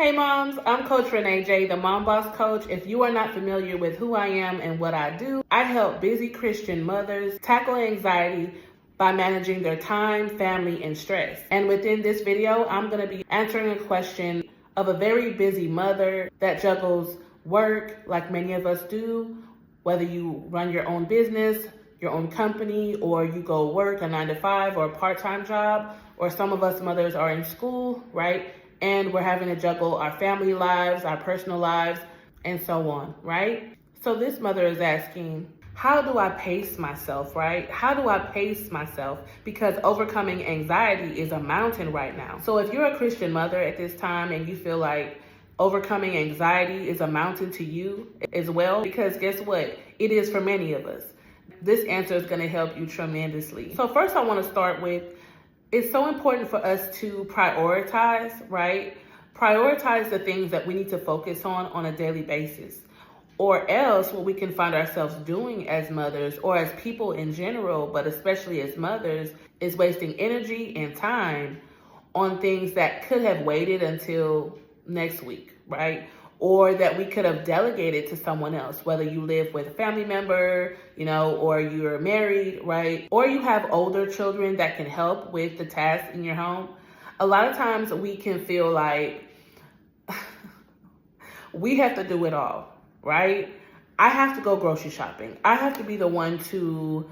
Hey moms, I'm Coach Renee J, the Mom Boss Coach. If you are not familiar with who I am and what I do, I help busy Christian mothers tackle anxiety by managing their time, family, and stress. And within this video, I'm going to be answering a question of a very busy mother that juggles work like many of us do, whether you run your own business, your own company, or you go work a 9-to-5 or a part-time job, or some of us mothers are in school, right? And we're having to juggle our family lives, our personal lives, and so on, right? So this mother is asking, how do I pace myself, right? How do I pace myself? Because overcoming anxiety is a mountain right now. So if you're a Christian mother at this time and you feel like overcoming anxiety is a mountain to you as well, because guess what? It is for many of us. This answer is going to help you tremendously. So first I want to start with, it's so important for us to prioritize, right? Prioritize the things that we need to focus on a daily basis. Or else what we can find ourselves doing as mothers or as people in general, but especially as mothers, is wasting energy and time on things that could have waited until next week, right? Or that we could have delegated to someone else, whether you live with a family member, or you're married, right? Or you have older children that can help with the tasks in your home. A lot of times we can feel like we have to do it all, right? I have to go grocery shopping. I have to be the one to,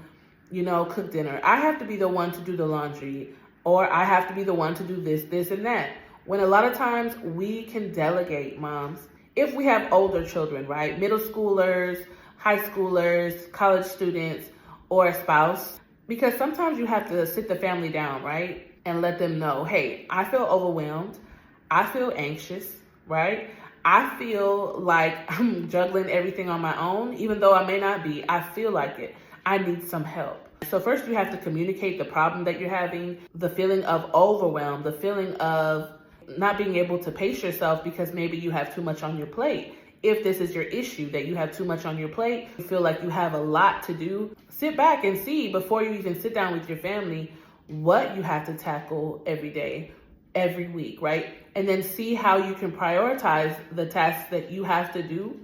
cook dinner. I have to be the one to do the laundry, or I have to be the one to do this, and that. When a lot of times we can delegate, moms. If we have older children, right? Middle schoolers, high schoolers, college students, or a spouse, because sometimes you have to sit the family down, right? And let them know, hey, I feel overwhelmed. I feel anxious, right? I feel like I'm juggling everything on my own, even though I may not be. I feel like it. I need some help. So first you have to communicate the problem that you're having, the feeling of overwhelm, the feeling of not being able to pace yourself because maybe you have too much on your plate. If this is your issue, that you have too much on your plate, you feel like you have a lot to do, sit back and see before you even sit down with your family what you have to tackle every day, every week, right? And then see how you can prioritize the tasks that you have to do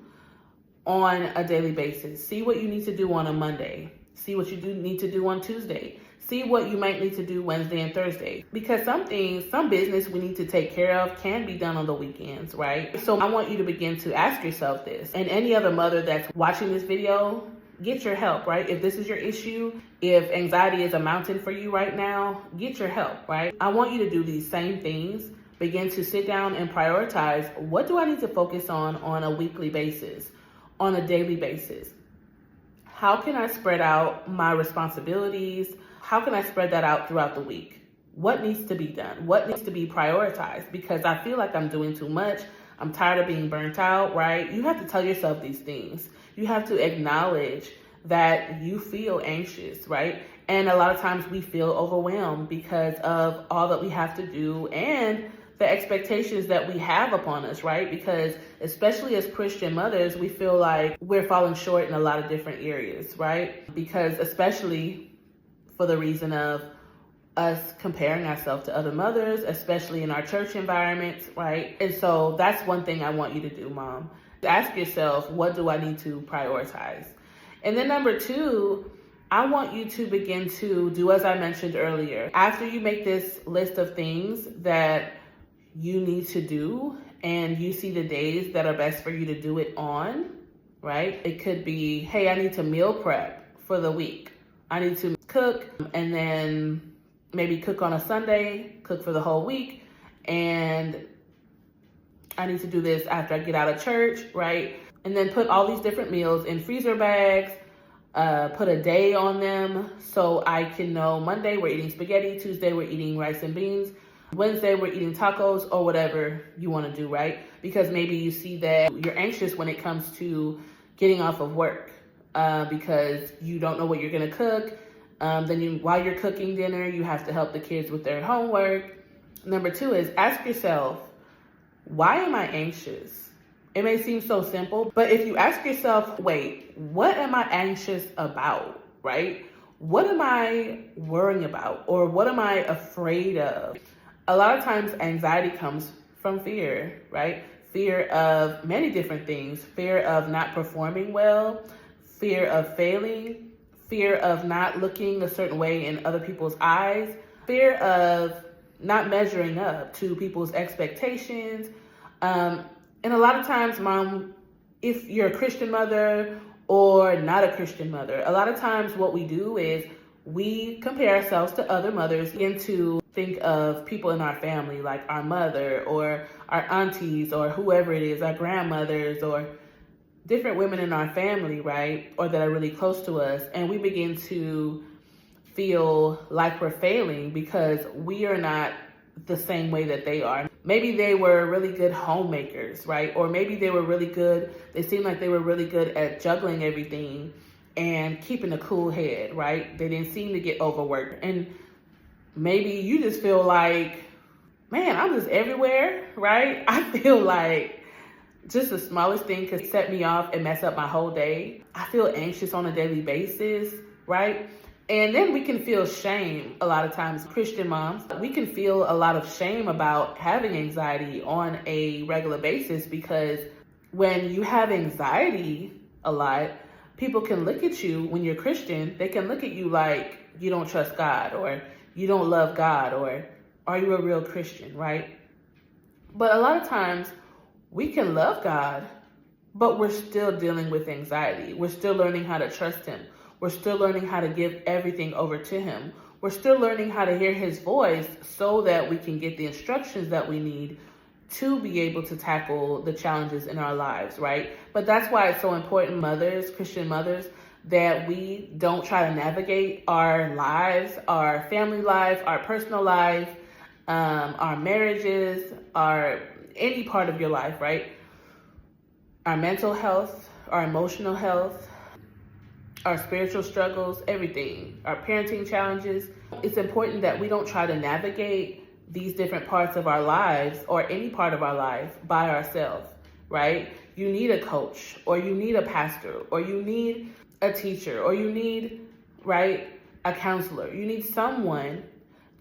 on a daily basis. See what you need to do on a Monday. See what you need to do on Tuesday. See what you might need to do Wednesday and Thursday. Because some business we need to take care of can be done on the weekends, right? So I want you to begin to ask yourself this. And any other mother that's watching this video, get your help, right? If this is your issue, if anxiety is a mountain for you right now, get your help, right? I want you to do these same things. Begin to sit down and prioritize, what do I need to focus on a weekly basis, on a daily basis? How can I spread out my responsibilities? How can I spread that out throughout the week? What needs to be done? What needs to be prioritized? Because I feel like I'm doing too much. I'm tired of being burnt out, right? You have to tell yourself these things. You have to acknowledge that you feel anxious, right? And a lot of times we feel overwhelmed because of all that we have to do and the expectations that we have upon us, right? Because especially as Christian mothers, we feel like we're falling short in a lot of different areas, right? Because especially for the reason of us comparing ourselves to other mothers, especially in our church environments, right? And so that's one thing I want you to do, mom. Ask yourself, what do I need to prioritize? And then number two, I want you to begin to do as I mentioned earlier. After you make this list of things that you need to do and you see the days that are best for you to do it on, right? It could be, hey, I need to meal prep for the week. I need to cook and then maybe cook on a Sunday, cook for the whole week. And I need to do this after I get out of church, right? And then put all these different meals in freezer bags, put a day on them so I can know Monday we're eating spaghetti, Tuesday we're eating rice and beans, Wednesday we're eating tacos, or whatever you want to do, right? Because maybe you see that you're anxious when it comes to getting off of work. Because you don't know what you're going to cook. While you're cooking dinner, you have to help the kids with their homework. Number two is ask yourself, why am I anxious? It may seem so simple, but if you ask yourself, wait, what am I anxious about, right? What am I worrying about? Or what am I afraid of? A lot of times anxiety comes from fear, right? Fear of many different things. Fear of not performing well, fear of failing, fear of not looking a certain way in other people's eyes, fear of not measuring up to people's expectations. And a lot of times, Mom, if you're a Christian mother or not a Christian mother, a lot of times what we do is we compare ourselves to other mothers and to think of people in our family, like our mother or our aunties or whoever it is, our grandmothers or different women in our family, right? Or that are really close to us. And we begin to feel like we're failing because we are not the same way that they are. Maybe they were really good homemakers, right? Or maybe they were really good, they seemed like they were really good at juggling everything and keeping a cool head, right? They didn't seem to get overworked. And maybe you just feel like, man, I'm just everywhere, right? I feel like just the smallest thing could set me off and mess up my whole day. I feel anxious on a daily basis, right? And then we can feel shame a lot of times, Christian moms. We can feel a lot of shame about having anxiety on a regular basis because when you have anxiety a lot, people can look at you when you're Christian, they can look at you like you don't trust God or you don't love God or are you a real Christian, right? But a lot of times we can love God, but we're still dealing with anxiety. We're still learning how to trust Him. We're still learning how to give everything over to Him. We're still learning how to hear His voice so that we can get the instructions that we need to be able to tackle the challenges in our lives, right? But that's why it's so important, mothers, Christian mothers, that we don't try to navigate our lives, our family life, our personal life, our marriages, any part of your life, right? Our mental health, our emotional health, our spiritual struggles, everything, our parenting challenges. It's important that we don't try to navigate these different parts of our lives or any part of our life by ourselves, right? You need a coach or you need a pastor or you need a teacher or you need, right, a counselor. You need someone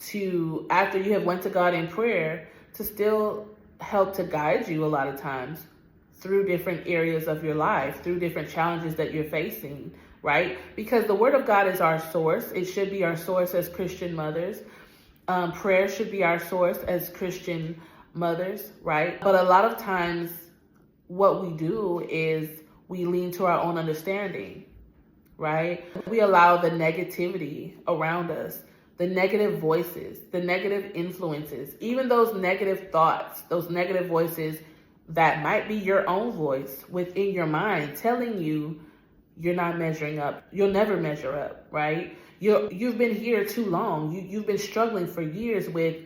to, after you have went to God in prayer, to still help to guide you a lot of times through different areas of your life, through different challenges that you're facing, right? Because the Word of God is our source. It should be our source as Christian mothers. Prayer should be our source as Christian mothers, right? But a lot of times what we do is we lean to our own understanding, right? We allow the negativity around us, the negative voices, the negative influences, even those negative thoughts, those negative voices that might be your own voice within your mind telling you you're not measuring up. You'll never measure up, right? You've been here too long. You've been struggling for years with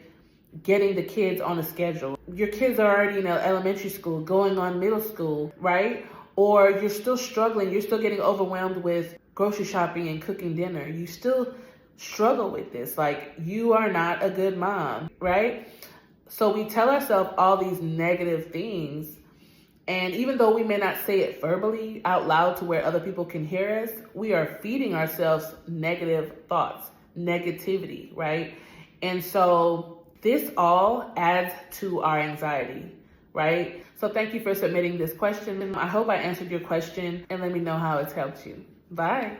getting the kids on a schedule. Your kids are already in elementary school, going on middle school, right? Or you're still struggling. You're still getting overwhelmed with grocery shopping and cooking dinner. You still struggle with this. Like, you are not a good mom, right? So we tell ourselves all these negative things. And even though we may not say it verbally out loud to where other people can hear us, we are feeding ourselves negative thoughts, negativity, right? And so this all adds to our anxiety, right? So thank you for submitting this question. I hope I answered your question and let me know how it's helped you. Bye.